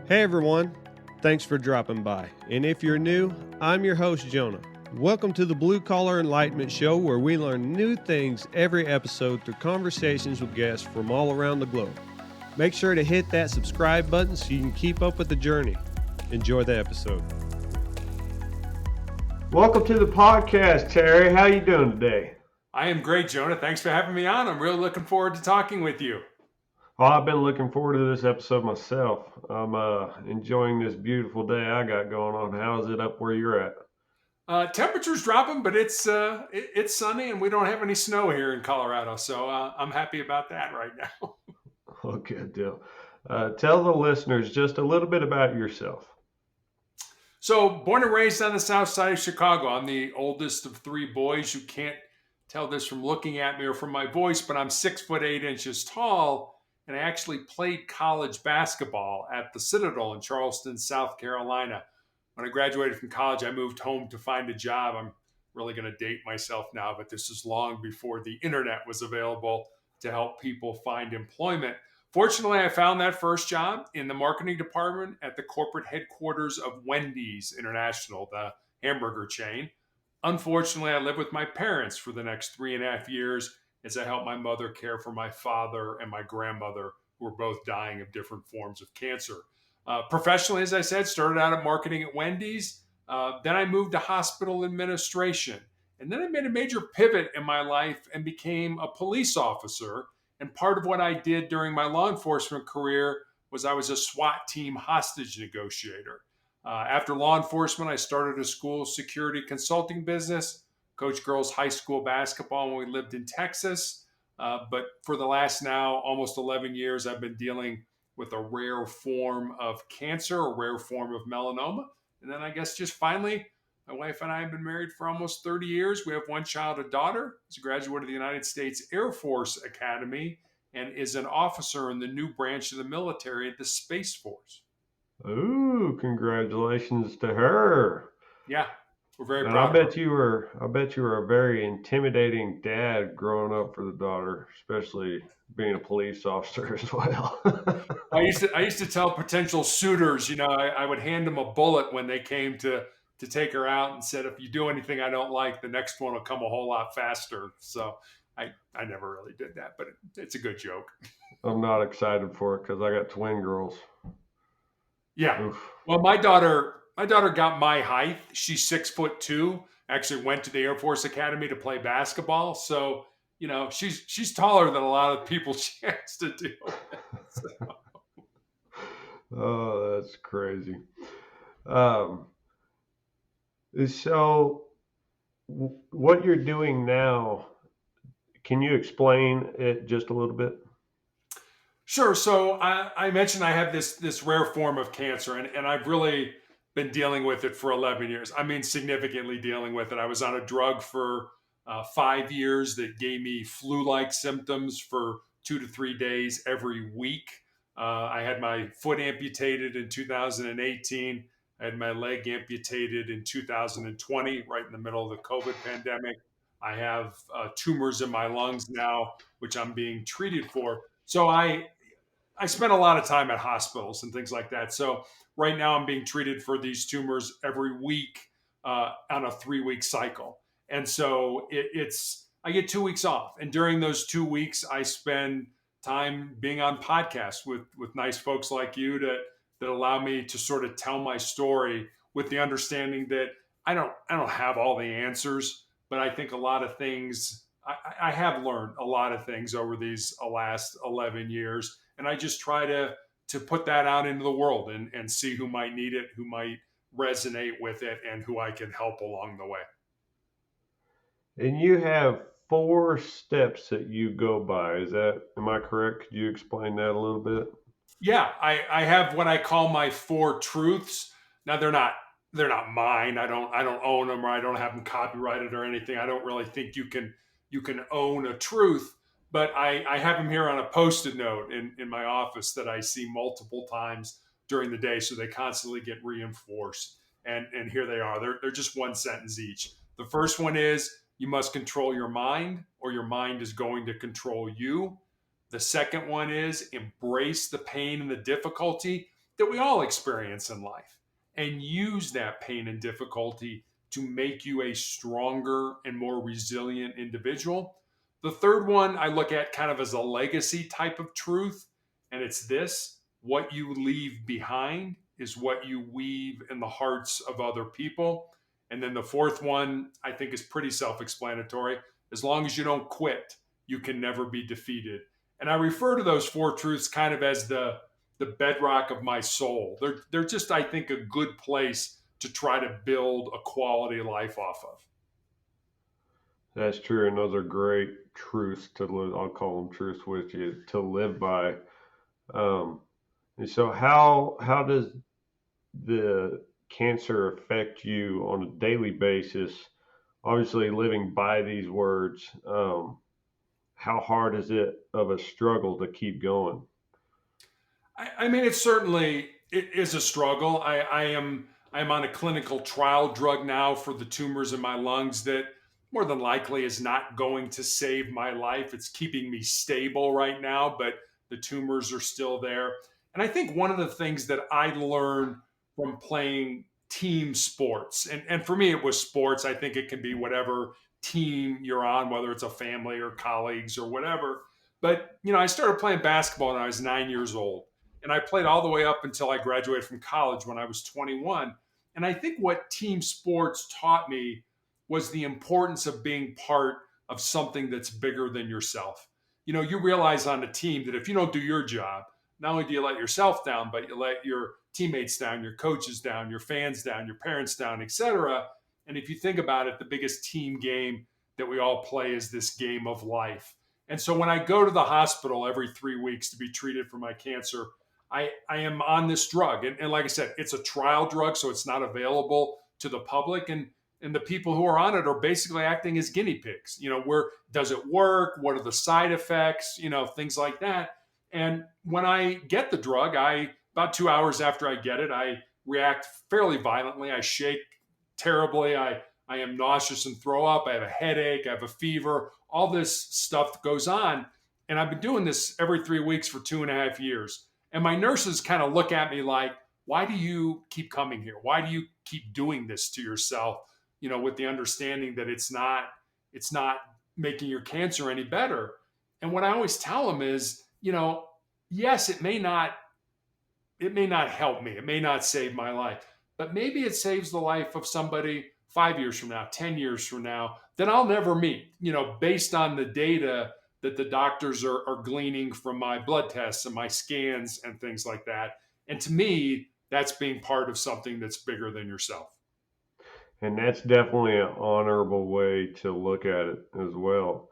Hey everyone, thanks for dropping by. And if you're new, I'm your host, Jonah. Welcome to the Blue Collar Enlightenment Show, where we learn new things every episode through conversations with guests from all around the globe. Make sure to hit that subscribe button so you can keep up with the journey. Enjoy the episode. Welcome to the podcast, Terry. How you doing today? I am great, Jonah. Thanks for having me on. I'm really looking forward to talking with you. Well, I've been looking forward to this episode myself. I'm enjoying this beautiful day I got going on. How is it up where you're at? Temperature's dropping, but it's sunny and we don't have any snow here in Colorado, so I'm happy about that right now. Oh, good deal. Tell the listeners just a little bit about yourself. So, born and raised on the south side of Chicago. I'm the oldest of three boys. You can't tell this from looking at me or from my voice, but I'm 6'8" tall, and I actually played college basketball at the Citadel in Charleston, South Carolina. When I graduated from college, I moved home to find a job. I'm really going to date myself now, but this is long before the internet was available to help people find employment. Fortunately, I found that first job in the marketing department at the corporate headquarters of Wendy's International, the hamburger chain. Unfortunately, I lived with my parents for the next 3.5 years as I helped my mother care for my father and my grandmother, who were both dying of different forms of cancer. Professionally, as I said, started out at marketing at Wendy's. Then I moved to hospital administration. And then I made a major pivot in my life and became a police officer. And part of what I did during my law enforcement career was I was a SWAT team hostage negotiator. After law enforcement, I started a school security consulting business, coached girls high school basketball when we lived in Texas. But for the last now almost 11 years, I've been dealing with a rare form of cancer, a rare form of melanoma. And then I guess just finally, my wife and I have been married for almost 30 years. We have one child, a daughter, who's a graduate of the United States Air Force Academy and is an officer in the new branch of the military at the Space Force. Ooh, congratulations to her. Yeah, we're very And proud I of bet her. you were a very intimidating dad growing up for the daughter, especially being a police officer as well. I used to tell potential suitors, I would hand them a bullet when they came to take her out and said, if you do anything I don't like, the next one will come a whole lot faster. So I never really did that, but it's a good joke. I'm not excited for it because I got twin girls. Yeah. Oof. Well, my daughter got my height. She's 6'2". Actually went to the Air Force Academy to play basketball. So, she's taller than a lot of people she has to deal with. So. Oh, that's crazy. So what you're doing now, can you explain it just a little bit? Sure. So I mentioned I have this rare form of cancer, and I've really been dealing with it for 11 years. I mean, significantly dealing with it. I was on a drug for 5 years that gave me flu-like symptoms for 2 to 3 days every week. I had my foot amputated in 2018. I had my leg amputated in 2020, right in the middle of the COVID pandemic. I have tumors in my lungs now, which I'm being treated for. So I spent a lot of time at hospitals and things like that. So right now I'm being treated for these tumors every week on a 3-week cycle. And so I get 2 weeks off. And during those 2 weeks, I spend time being on podcasts with nice folks like you that allow me to sort of tell my story with the understanding that I don't have all the answers, but I think a lot of things I have learned a lot of things over these last 11 years. And I just try to put that out into the world and see who might need it, who might resonate with it, and who I can help along the way. And you have 4 steps that you go by. Am I correct? Could you explain that a little bit? Yeah, I have what I call my 4 truths. Now they're not mine. I don't own them, or I don't have them copyrighted or anything. I don't really think you can own a truth, but I have them here on a Post-it note in my office that I see multiple times during the day, so they constantly get reinforced. And here they are. They're just one sentence each. The first one is, you must control your mind, or your mind is going to control you. The second one is, embrace the pain and the difficulty. that we all experience in life, and use that pain and difficulty to make you a stronger and more resilient individual. The third one I look at kind of as a legacy type of truth, and it's this: what you leave behind is what you weave in the hearts of other people. And then the fourth one I think is pretty self explanatory: as long as you don't quit, you can never be defeated. And I refer to those four truths kind of as the bedrock of my soul. They're just, I think, a good place to try to build a quality life off of. That's true, and those are great truths to live. I'll call them truths with you to live by. Um, and so, how does the cancer affect you on a daily basis? Obviously, living by these words, how hard is it of a struggle to keep going? I mean, it is a struggle. I am on a clinical trial drug now for the tumors in my lungs that more than likely is not going to save my life. It's keeping me stable right now, but the tumors are still there. And I think one of the things that I learned from playing team sports, and for me it was sports. I think it can be whatever team you're on, whether it's a family or colleagues or whatever. But I started playing basketball when I was 9 years old, and I played all the way up until I graduated from college when I was 21. And I think what team sports taught me was the importance of being part of something that's bigger than yourself. You realize on a team that if you don't do your job, not only do you let yourself down, but you let your teammates down, your coaches down, your fans down, your parents down, etc. And if you think about it, the biggest team game that we all play is this game of life. And so when I go to the hospital every 3 weeks to be treated for my cancer, I am on this drug. And like I said, it's a trial drug, so it's not available to the public. And the people who are on it are basically acting as guinea pigs. Where does it work? What are the side effects? Things like that. And when I get the drug, about 2 hours after I get it, I react fairly violently. I shake terribly. I am nauseous and throw up. I have a headache. I have a fever. All this stuff goes on. And I've been doing this every 3 weeks for 2.5 years. And my nurses kind of look at me like, why do you keep coming here? Why do you keep doing this to yourself? With the understanding that it's not making your cancer any better. And what I always tell them is, yes, it may not help me. It may not save my life, but maybe it saves the life of somebody 5 years from now, 10 years from now, that I'll never meet, based on the data that the doctors are gleaning from my blood tests and my scans and things like that. And to me, that's being part of something that's bigger than yourself. And that's definitely an honorable way to look at it as well.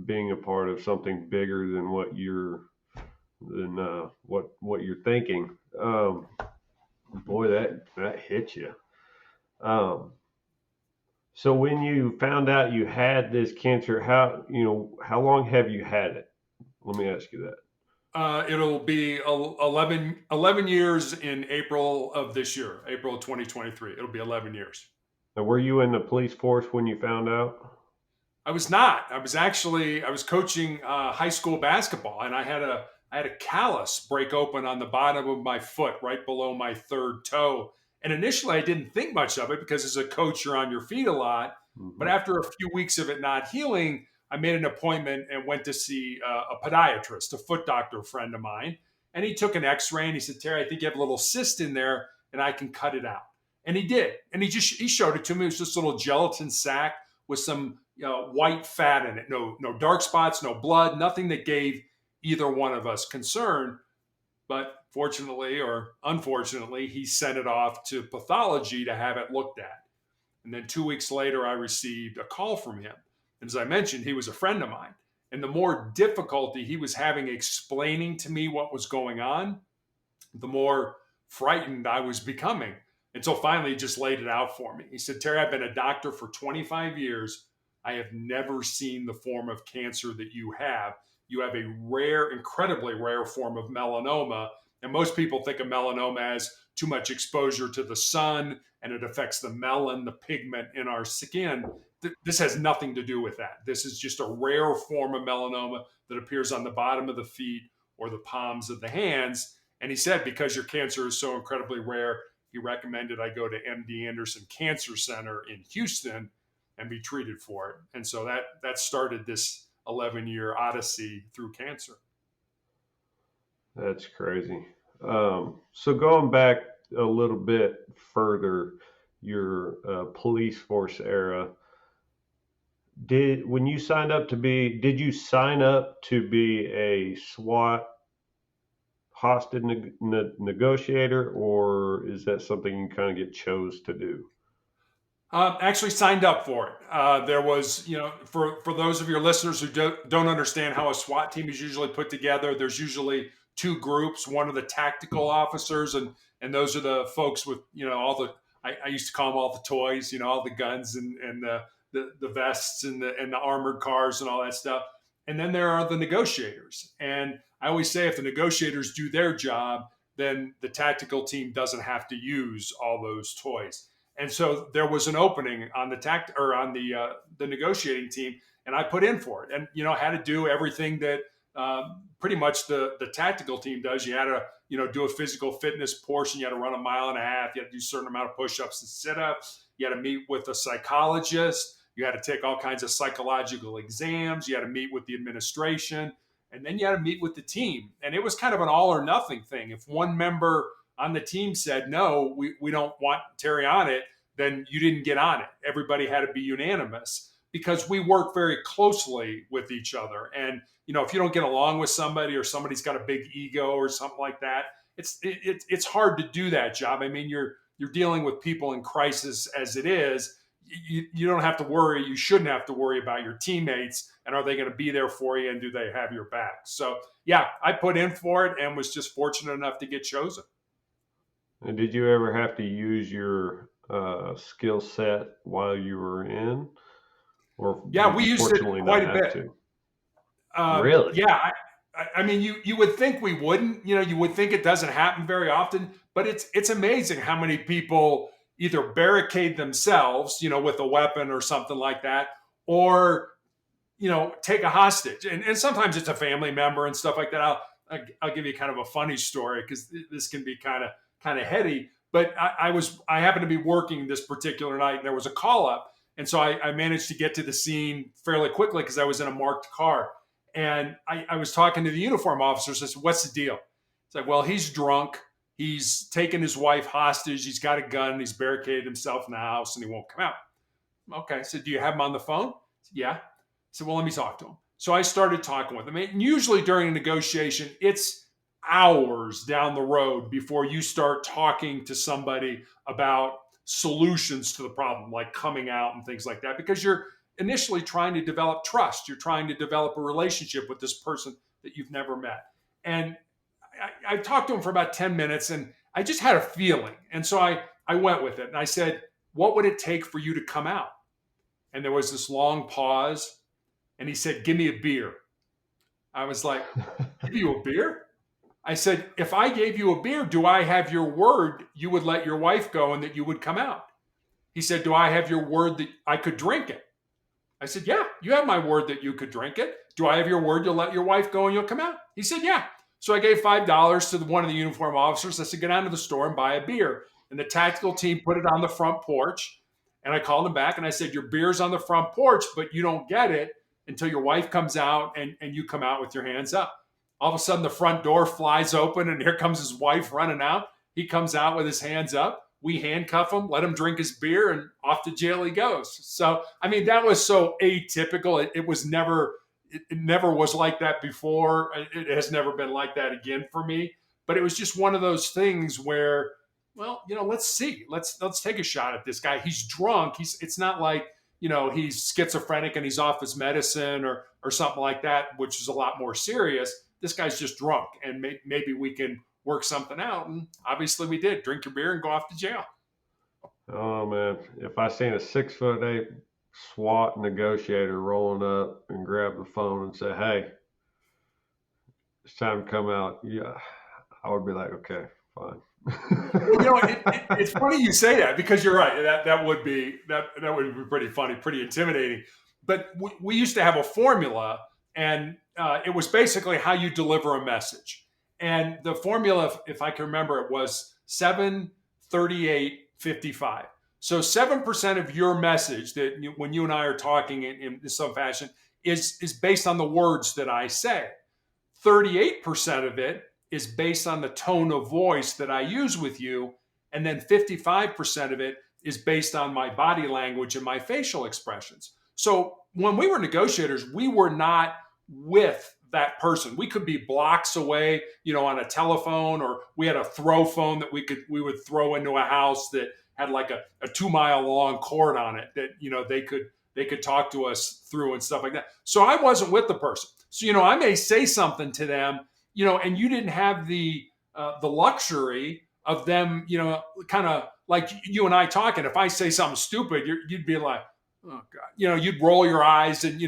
Being a part of something bigger than what you're thinking. Boy, that hits you. Um, so when you found out you had this cancer, how long have you had it? Let me ask you that. It'll be 11 years in April of this year, April of 2023. It'll be 11 years. Now, were you in the police force when you found out? I was not. I was coaching high school basketball, and I had a callus break open on the bottom of my foot, right below my third toe. And initially, I didn't think much of it because as a coach, you're on your feet a lot. Mm-hmm. But after a few weeks of it not healing, I made an appointment and went to see a podiatrist, a foot doctor friend of mine. And he took an X-ray and he said, "Terry, I think you have a little cyst in there, and I can cut it out." And he did. And he showed it to me. It was just a little gelatin sac with some white fat in it. No dark spots, no blood, nothing that gave either one of us concern. But fortunately or unfortunately, he sent it off to pathology to have it looked at. And then 2 weeks later, I received a call from him. And as I mentioned, he was a friend of mine. And the more difficulty he was having explaining to me what was going on, the more frightened I was becoming. Until finally he just laid it out for me. He said, "Terry, I've been a doctor for 25 years. I have never seen the form of cancer that you have. You have a rare, incredibly rare form of melanoma." And most people think of melanoma as too much exposure to the sun and it affects the melon, the pigment in our skin. This has nothing to do with that. This is just a rare form of melanoma that appears on the bottom of the feet or the palms of the hands. And he said, because your cancer is so incredibly rare, he recommended I go to MD Anderson Cancer Center in Houston and be treated for it. And so that started this 11-year odyssey through cancer. That's crazy. So going back a little bit further, your police force era, when you signed up to be, did you sign up to be a SWAT hostage negotiator, or is that something you kind of get chose to do? Actually signed up for it. There was, for those of your listeners who don't understand how a SWAT team is usually put together, there's usually two groups. One of the tactical officers, and those are the folks with, all the, I used to call them all the toys, all the guns and the vests and the armored cars and all that stuff. And then there are the negotiators. And I always say if the negotiators do their job, then the tactical team doesn't have to use all those toys. And so there was an opening on the negotiating team, and I put in for it, and had to do everything that pretty much the tactical team does. You had to do a physical fitness portion. You had to run a mile and a half. You had to do a certain amount of push-ups and sit-ups. You had to meet with a psychologist. You had to take all kinds of psychological exams. You had to meet with the administration, and then you had to meet with the team. And it was kind of an all or nothing thing. If one member on the team said, no, we don't want Terry on it, then you didn't get on it. Everybody had to be unanimous because we work very closely with each other. And, if you don't get along with somebody or somebody's got a big ego or something like that, it's hard to do that job. I mean, you're dealing with people in crisis as it is. You don't have to worry. You shouldn't have to worry about your teammates and are they going to be there for you and do they have your back? So, yeah, I put in for it and was just fortunate enough to get chosen. And did you ever have to use your skill set while you were in? Or yeah, we used it quite a bit. Really? Yeah, I mean, you would think we wouldn't. You would think it doesn't happen very often, but it's amazing how many people either barricade themselves, with a weapon or something like that, or take a hostage. And sometimes it's a family member and stuff like that. I'll give you kind of a funny story because this can be kind of heady. But I happened to be working this particular night, and there was a call up, and so I managed to get to the scene fairly quickly because I was in a marked car. And I was talking to the uniform officers. I said, "What's the deal?" It's like, "Well, he's drunk. He's taken his wife hostage. He's got a gun. He's barricaded himself in the house, and he won't come out." Okay. I said, "Do you have him on the phone?" Said, "Yeah." I said, "Well, let me talk to him." So I started talking with him. And usually during a negotiation, it's hours down the road before you start talking to somebody about solutions to the problem, like coming out and things like that, because you're initially trying to develop trust. You're trying to develop a relationship with this person that you've never met. And I talked to him for about 10 minutes and I just had a feeling. And so I went with it and I said, "What would it take for you to come out?" And there was this long pause and he said, "Give me a beer." I was like, "Give you a beer?" I said, "If I gave you a beer, do I have your word you would let your wife go and that you would come out?" He said, "Do I have your word that I could drink it?" I said, "Yeah, you have my word that you could drink it. Do I have your word you'll let your wife go and you'll come out?" He said, "Yeah." So I gave $5 to one of the uniform officers. I said, "Go down to the store and buy a beer." And the tactical team put it on the front porch. And I called him back and I said, "Your beer's on the front porch, but you don't get it until your wife comes out and you come out with your hands up." All of a sudden, the front door flies open and here comes his wife running out. He comes out with his hands up. We handcuff him, let him drink his beer, and off to jail he goes. So, I mean, that was so atypical. It never was like that before. It has never been like that again for me. But it was just one of those things where, well, let's see. Let's take a shot at this guy. He's drunk. It's not like, he's schizophrenic and he's off his medicine or something like that, which is a lot more serious. This guy's just drunk, and maybe we can work something out. And obviously we did. Drink your beer and go off to jail. Oh man, if I seen a 6'8" SWAT negotiator rolling up and grab the phone and say, "Hey, it's time to come out," yeah, I would be like, "Okay, fine." Well, it's funny you say that because you're right. That would be pretty funny, pretty intimidating. But we used to have a formula, and it was basically how you deliver a message. And the formula, if I can remember, it was 7, 38, 55. So 7% of your message that when you and I are talking in some fashion is based on the words that I say. 38% of it is based on the tone of voice that I use with you. And then 55% of it is based on my body language and my facial expressions. So when we were negotiators, we were not with that person. We could be blocks away, on a telephone, or we had a throw phone that we would throw into a house that had like a 2-mile long cord on it that, they could talk to us through and stuff like that. So I wasn't with the person. So, I may say something to them, and you didn't have the luxury of them, kind of like you and I talking. If I say something stupid, you'd be like, oh God, you'd roll your eyes and,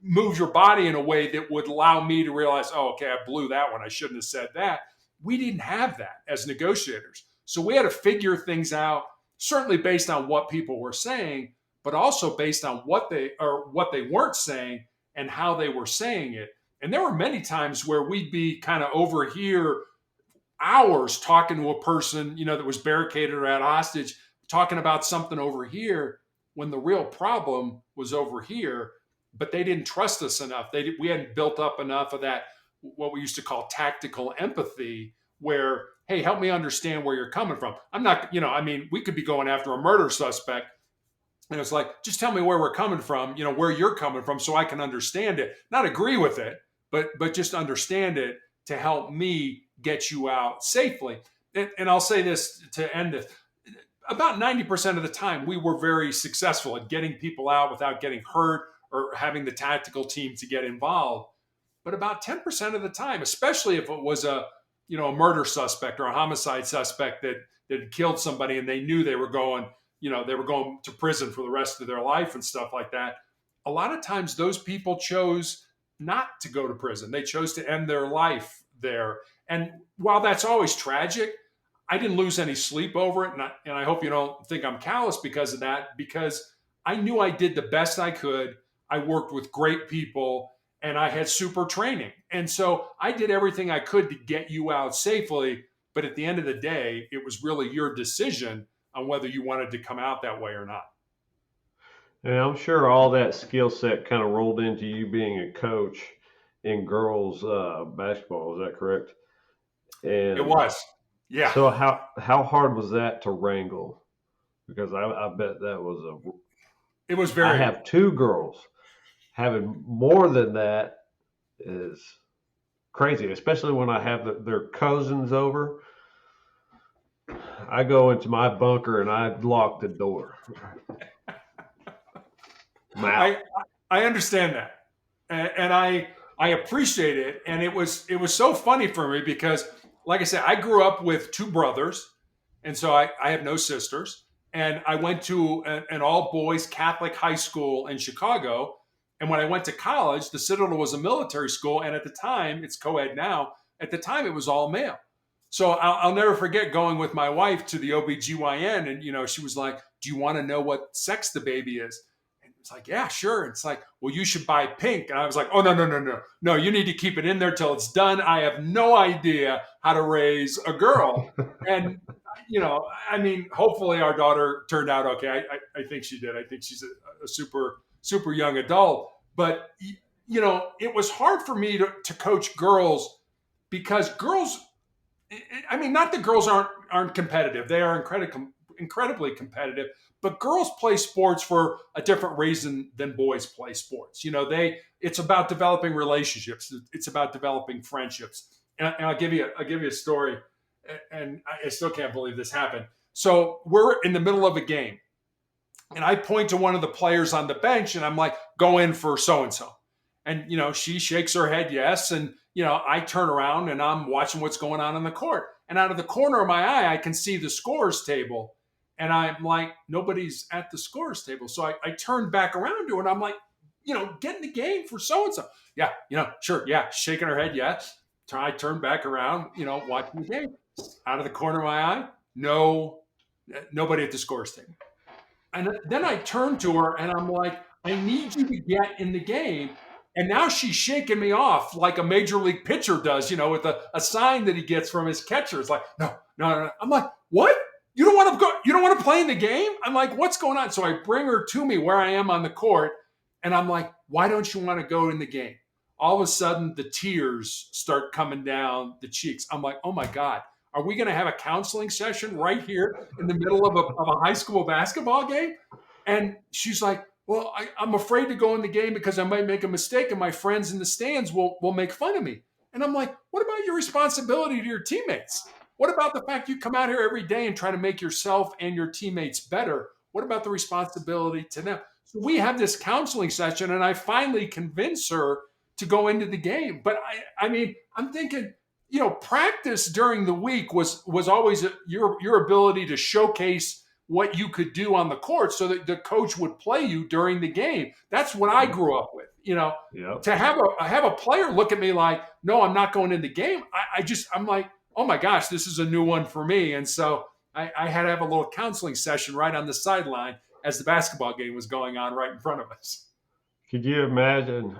move your body in a way that would allow me to realize, oh, okay, I blew that one. I shouldn't have said that. We didn't have that as negotiators. So we had to figure things out, certainly based on what people were saying, but also based on what they weren't saying and how they were saying it. And there were many times where we'd be kind of over here hours talking to a person, that was barricaded or at hostage, talking about something over here when the real problem was over here, but they didn't trust us enough. We hadn't built up enough of that, what we used to call tactical empathy, where, hey, help me understand where you're coming from. I'm not, we could be going after a murder suspect, and it's like, just tell me where we're coming from, where you're coming from, so I can understand it. Not agree with it, but just understand it to help me get you out safely. And I'll say this to end this. About 90% of the time, we were very successful at getting people out without getting hurt or having the tactical team to get involved. But about 10% of the time, especially if it was a murder suspect or a homicide suspect that had killed somebody and they knew they were going to prison for the rest of their life and stuff like that, a lot of times those people chose not to go to prison. They chose to end their life there. And while that's always tragic, I didn't lose any sleep over it. And I hope you don't think I'm callous because of that, because I knew I did the best I could. I worked with great people and I had super training. And so I did everything I could to get you out safely. But at the end of the day, it was really your decision on whether you wanted to come out that way or not. And I'm sure all that skill set kind of rolled into you being a coach in girls basketball. Is that correct? And it was. Yeah. So how hard was that to wrangle? Because I bet that was It was very. I have 2 girls. Having more than that is crazy, especially when I have their cousins over. I go into my bunker and I lock the door. I understand that, and I appreciate it, and it was so funny for me because, like I said, I grew up with 2 brothers, and so I have no sisters, and I went to an all boys Catholic high school in Chicago, and when I went to college, the Citadel was a military school, and at the time, it's co-ed now. At the time, it was all male. So I'll never forget going with my wife to the OBGYN, and she was like, "Do you want to know what sex the baby is?" It's like, yeah, sure. It's like, well, you should buy pink. And I was like, oh, no, you need to keep it in there till it's done. I have no idea how to raise a girl. And, hopefully our daughter turned out okay. I think she did. I think she's a super, super young adult. But, it was hard for me to coach girls because girls, not that girls aren't competitive. They are incredibly competitive. But girls play sports for a different reason than boys play sports. It's about developing relationships. It's about developing friendships. And I'll give you a story. And I still can't believe this happened. So we're in the middle of a game, and I point to one of the players on the bench, and I'm like, "Go in for so and so." And she shakes her head yes, and I turn around and I'm watching what's going on in the court. And out of the corner of my eye, I can see the scores table. And I'm like, nobody's at the scores table. So I turned back around to her and I'm like, get in the game for so-and-so. Yeah, sure. Yeah. Shaking her head. Yes. I turned back around, watching the game. Out of the corner of my eye, nobody at the scores table. And then I turned to her and I'm like, I need you to get in the game And now she's shaking me off like a major league pitcher does, with a sign that he gets from his catcher. It's like, no, no, no, no. I'm like, what? You don't want to go? You don't want to play in the game? I'm like, what's going on? So I bring her to me where I am on the court, and I'm like, why don't you want to go in the game? All of a sudden, the tears start coming down the cheeks. I'm like, oh my God, are we going to have a counseling session right here in the middle of a high school basketball game? And she's like, well, I'm afraid to go in the game because I might make a mistake and my friends in the stands will make fun of me. And I'm like, what about your responsibility to your teammates? What about the fact you come out here every day and try to make yourself and your teammates better? What about the responsibility to them? So we have this counseling session, and I finally convince her to go into the game. But I mean, I'm thinking, practice during the week was always your ability to showcase what you could do on the court so that the coach would play you during the game. That's what I grew up with. Yep. To have a player look at me like, no, I'm not going in the game. I'm like, oh my gosh, this is a new one for me. And so I had to have a little counseling session right on the sideline as the basketball game was going on right in front of us. Could you imagine?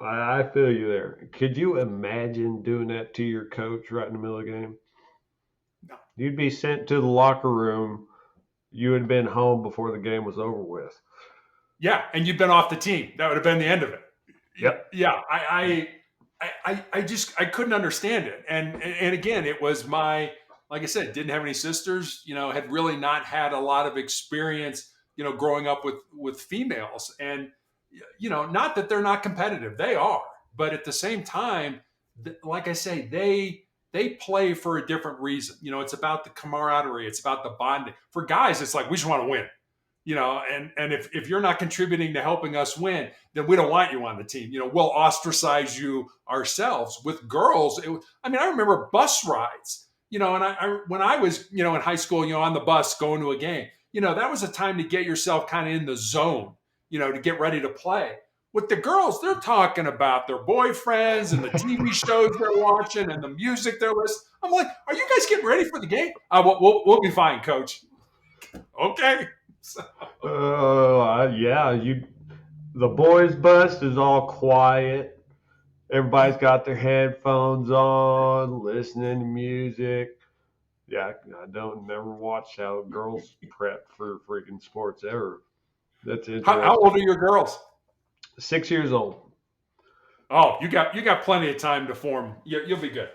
I feel you there. Could you imagine doing that to your coach right in the middle of the game? No. You'd be sent to the locker room. You had been home before the game was over with. Yeah, and you've been off the team. That would have been the end of it. Yep. Yeah, I couldn't understand it. And again, it was like I said, didn't have any sisters, had really not had a lot of experience, growing up with females. And, not that they're not competitive, they are. But at the same time, like I say, they play for a different reason. It's about the camaraderie. It's about the bonding. For guys, it's like, we just want to win. And if you're not contributing to helping us win, then we don't want you on the team. We'll ostracize you ourselves. With girls, I remember bus rides, and when I was, in high school, on the bus going to a game, that was a time to get yourself kind of in the zone, to get ready to play. With the girls, they're talking about their boyfriends and the TV shows they're watching and the music they're listening. I'm like, are you guys getting ready for the game? We'll be fine, coach. Okay. Yeah. The boys' bus is all quiet. Everybody's got their headphones on, listening to music. Yeah, I don't never watch how girls prep for freaking sports ever. That's interesting. How old are your girls? 6 years old. Oh, you got plenty of time to form. You'll be good.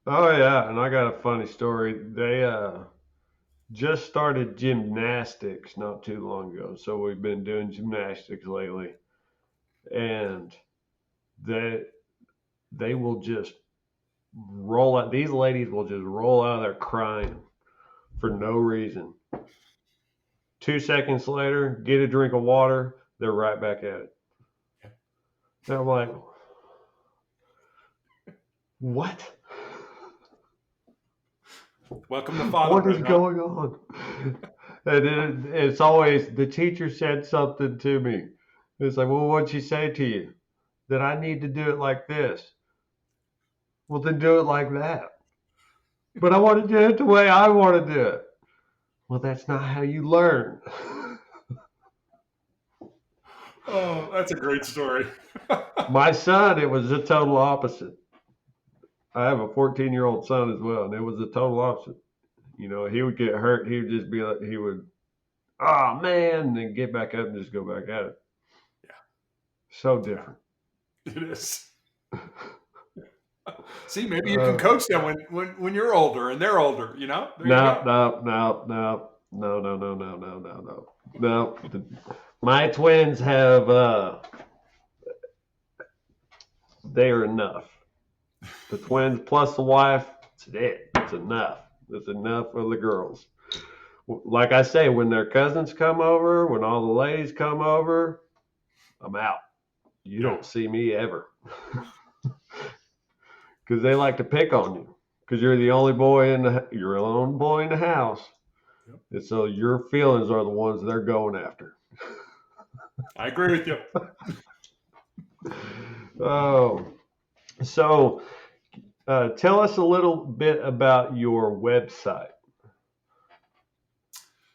Oh yeah, and I got a funny story. They just started gymnastics not too long ago, so we've been doing gymnastics lately, and they will just roll out. These ladies will just roll out of there crying for no reason. 2 seconds later, get a drink of water, they're right back at it. And I'm like, what? Welcome to fatherhood. What is going on? And it's always, the teacher said something to me. It's like, well, what'd she say to you? That I need to do it like this. Well, then do it like that. But I want to do it the way I want to do it. Well, that's not how you learn. Oh, that's a great story. My son, it was the total opposite. I have a 14-year-old son as well, and it was the total opposite. He would get hurt. He would just be like, oh man, and then get back up and just go back at it. Yeah. So different. It is. See, maybe you can coach them when you're older and they're older, No. My twins have, they are enough. The twins plus the wife, that's it. It's enough. It's enough for the girls. Like I say, when their cousins come over, when all the ladies come over, I'm out. You don't see me ever. Because they like to pick on you. Because you're the only boy in the house. Yep. And so your feelings are the ones they're going after. I agree with you. Oh, so tell us a little bit about your website.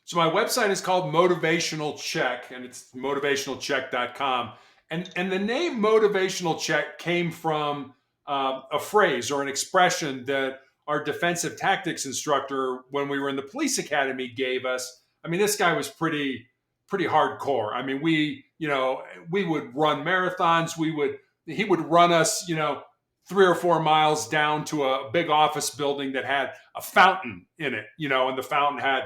So my website is called Motivational Check, and it's motivationalcheck.com. And the name Motivational Check came from a phrase or an expression that our defensive tactics instructor, when we were in the police academy, gave us. I mean, this guy was pretty hardcore. I mean, we would run marathons. He would run us, 3 or 4 miles down to a big office building that had a fountain in it, and the fountain had,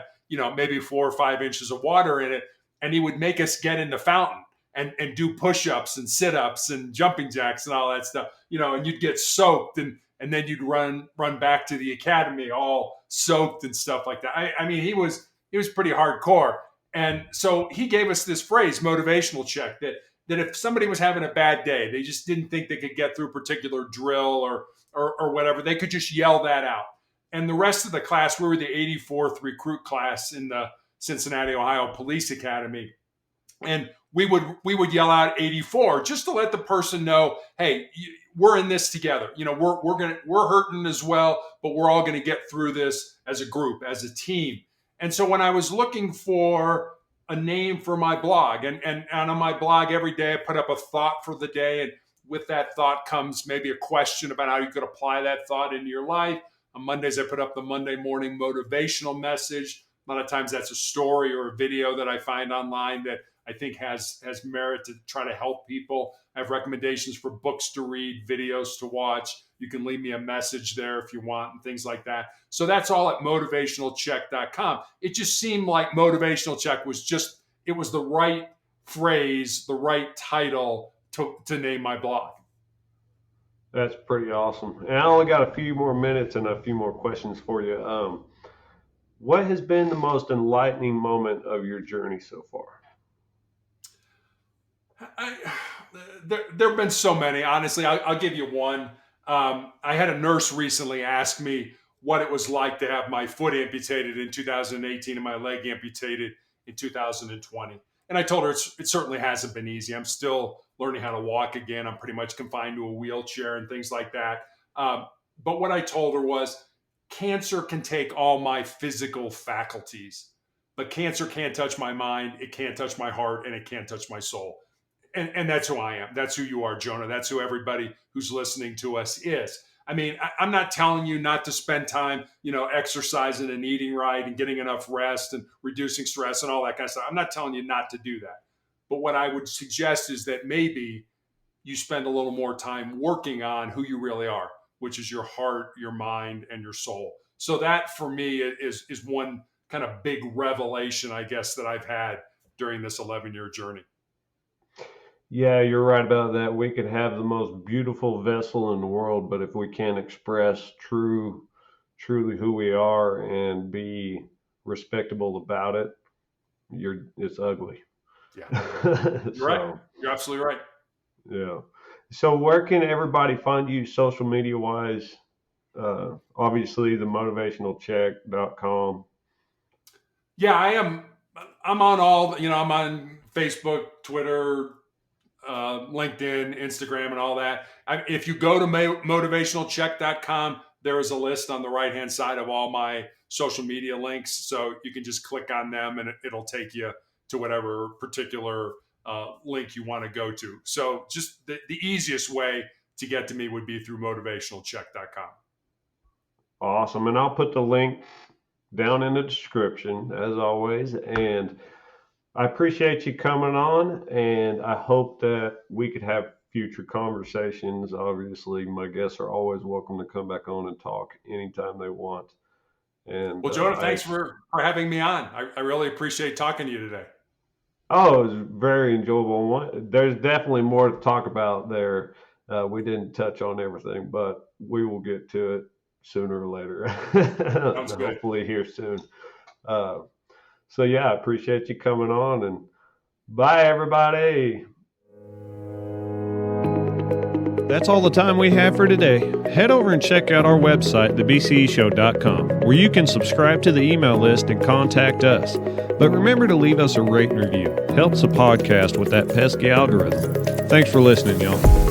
maybe 4 or 5 inches of water in it. And he would make us get in the fountain and do push-ups and sit-ups and jumping jacks and all that stuff, and you'd get soaked and then you'd run back to the academy all soaked and stuff like that. I mean, he was pretty hardcore. And so he gave us this phrase, motivational check, that if somebody was having a bad day, they just didn't think they could get through a particular drill or whatever, they could just yell that out. And the rest of the class, we were the 84th recruit class in the Cincinnati, Ohio Police Academy. And we would yell out 84 just to let the person know, hey, we're in this together. We're hurting as well, but we're all going to get through this as a group, as a team. And so when I was looking for a name for my blog, and on my blog every day I put up a thought for the day, and with that thought comes maybe a question about how you could apply that thought into your life. On Mondays I put up the Monday morning motivational message. A lot of times that's a story or a video that I find online that I think has merit to try to help people. I have recommendations for books to read, videos to watch. You can leave me a message there if you want and things like that. So that's all at motivationalcheck.com. It just seemed like Motivational Check was the right phrase, the right title to name my blog. That's pretty awesome. And I only got a few more minutes and a few more questions for you. What has been the most enlightening moment of your journey so far? There have been so many. Honestly, I'll give you one. I had a nurse recently ask me what it was like to have my foot amputated in 2018 and my leg amputated in 2020. And I told her it certainly hasn't been easy. I'm still learning how to walk again. I'm pretty much confined to a wheelchair and things like that. But what I told her was, cancer can take all my physical faculties, but cancer can't touch my mind, it can't touch my heart, and it can't touch my soul. And that's who I am. That's who you are, Jonah. That's who everybody who's listening to us is. I mean, I'm not telling you not to spend time, exercising and eating right and getting enough rest and reducing stress and all that kind of stuff. I'm not telling you not to do that. But what I would suggest is that maybe you spend a little more time working on who you really are, which is your heart, your mind, and your soul. So that for me is one kind of big revelation, I guess, that I've had during this 11-year journey. Yeah, you're right about that. We could have the most beautiful vessel in the world, but if we can't express truly who we are and be respectable about it, it's ugly. Yeah, you're right. You're absolutely right. Yeah. So where can everybody find you social media wise? Obviously the motivationalcheck.com. Yeah, I'm on all, I'm on Facebook, Twitter, LinkedIn, Instagram, and all that. If you go to motivationalcheck.com, there is a list on the right-hand side of all my social media links. So you can just click on them and it'll take you to whatever particular link you want to go to. So just the easiest way to get to me would be through motivationalcheck.com. Awesome. And I'll put the link down in the description as always. And I appreciate you coming on, and I hope that we could have future conversations. Obviously, my guests are always welcome to come back on and talk anytime they want. And well, Jonah, thanks for having me on. I really appreciate talking to you today. Oh, it was very enjoyable. There's definitely more to talk about there. We didn't touch on everything, but we will get to it sooner or later. Sounds good. Hopefully here soon. So yeah, I appreciate you coming on, and bye everybody. That's all the time we have for today. Head over and check out our website, thebceshow.com, where you can subscribe to the email list and contact us. But remember to leave us a rate and review. Helps the podcast with that pesky algorithm. Thanks for listening, y'all.